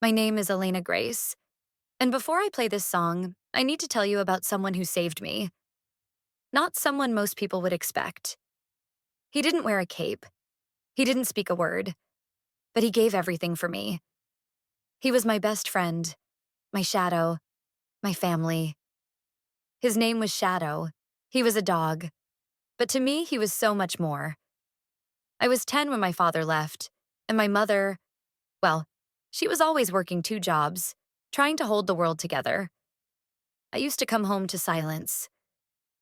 My name is Elena Grace, and before I play this song, I need to tell you about someone who saved me. Not someone most people would expect. He didn't wear a cape. He didn't speak a word, but he gave everything for me. He was my best friend, my shadow, my family. His name was Shadow. He was a dog, but to me, he was so much more. I was 10 when my father left, and my mother, well, she was always working 2 jobs, trying to hold the world together. I used to come home to silence,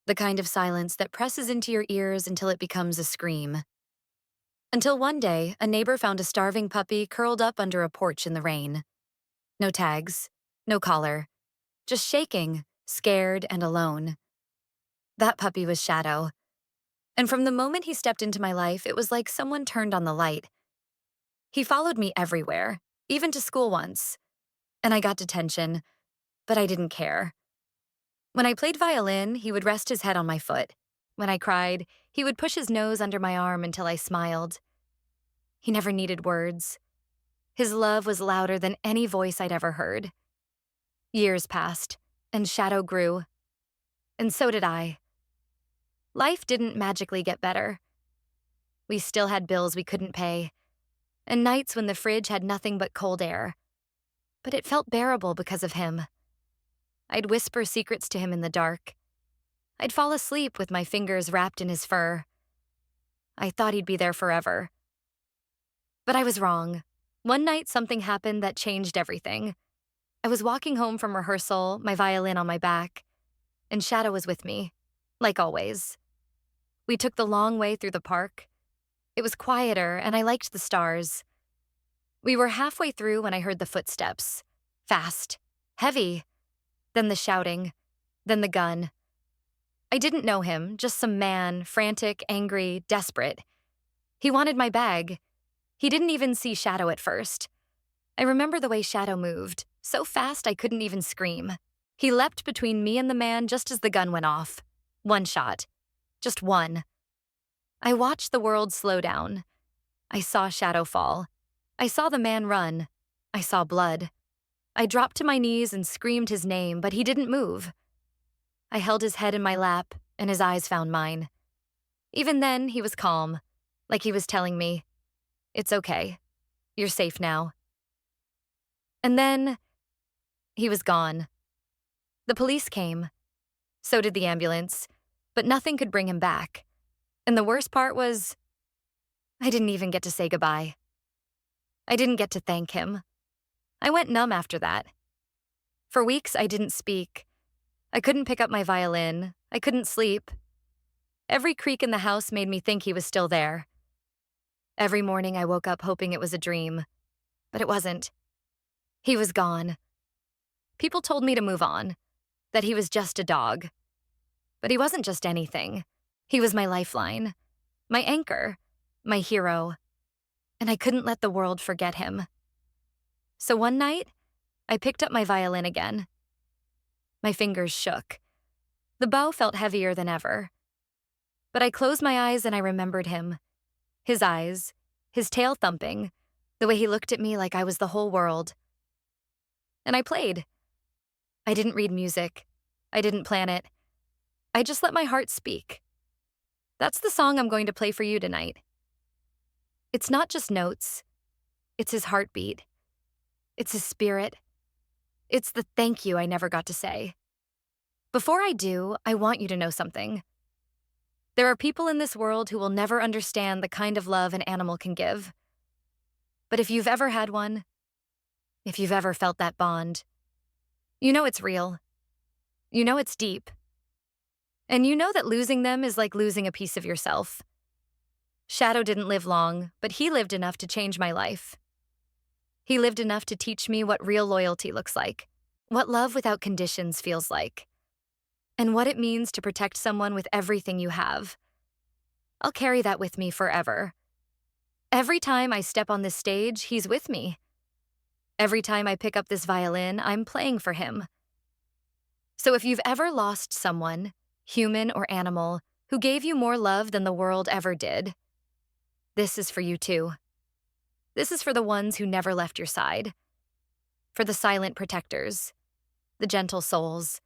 the kind of silence that presses into your ears until it becomes a scream. Until one day, a neighbor found a starving puppy curled up under a porch in the rain. No tags, no collar, just shaking, scared, and alone. That puppy was Shadow. And from the moment he stepped into my life, it was like someone turned on the light. He followed me everywhere, even to school once. And I got detention, but I didn't care. When I played violin, he would rest his head on my foot. When I cried, he would push his nose under my arm until I smiled. He never needed words. His love was louder than any voice I'd ever heard. Years passed, and Shadow grew. And so did I. Life didn't magically get better. We still had bills we couldn't pay, and nights when the fridge had nothing but cold air. But it felt bearable because of him. I'd whisper secrets to him in the dark. I'd fall asleep with my fingers wrapped in his fur. I thought he'd be there forever. But I was wrong. One night, something happened that changed everything. I was walking home from rehearsal, my violin on my back, and Shadow was with me, like always. We took the long way through the park. It was quieter, and I liked the stars. We were halfway through when I heard the footsteps. Fast, heavy, then the shouting, then the gun. I didn't know him, just some man, frantic, angry, desperate. He wanted my bag. He didn't even see Shadow at first. I remember the way Shadow moved, so fast I couldn't even scream. He leapt between me and the man just as the gun went off. One shot. Just one. I watched the world slow down. I saw Shadow fall. I saw the man run. I saw blood. I dropped to my knees and screamed his name, but he didn't move. I held his head in my lap, and his eyes found mine. Even then, he was calm, like he was telling me, "It's okay. You're safe now." And then, he was gone. The police came. So did the ambulance, but nothing could bring him back. And the worst part was, I didn't even get to say goodbye. I didn't get to thank him. I went numb after that. For weeks, I didn't speak. I couldn't pick up my violin. I couldn't sleep. Every creak in the house made me think he was still there. Every morning, I woke up hoping it was a dream, but it wasn't. He was gone. People told me to move on, that he was just a dog. But he wasn't just anything. He was my lifeline, my anchor, my hero, and I couldn't let the world forget him. So one night, I picked up my violin again. My fingers shook. The bow felt heavier than ever. But I closed my eyes and I remembered him. His eyes, his tail thumping, the way he looked at me like I was the whole world. And I played. I didn't read music. I didn't plan it. I just let my heart speak. That's the song I'm going to play for you tonight. It's not just notes. It's his heartbeat. It's his spirit. It's the thank you I never got to say. Before I do, I want you to know something. There are people in this world who will never understand the kind of love an animal can give. But if you've ever had one, if you've ever felt that bond, you know it's real. You know it's deep. And you know that losing them is like losing a piece of yourself. Shadow didn't live long, but he lived enough to change my life. He lived enough to teach me what real loyalty looks like, what love without conditions feels like, and what it means to protect someone with everything you have. I'll carry that with me forever. Every time I step on this stage, he's with me. Every time I pick up this violin, I'm playing for him. So if you've ever lost someone, human or animal, who gave you more love than the world ever did, this is for you too. This is for the ones who never left your side. For the silent protectors, the gentle souls,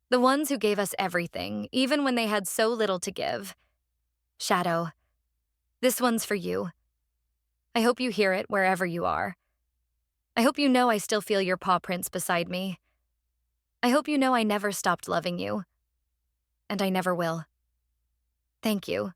the ones who gave us everything, even when they had so little to give. Shadow, this one's for you. I hope you hear it wherever you are. I hope you know I still feel your paw prints beside me. I hope you know I never stopped loving you. And I never will. Thank you.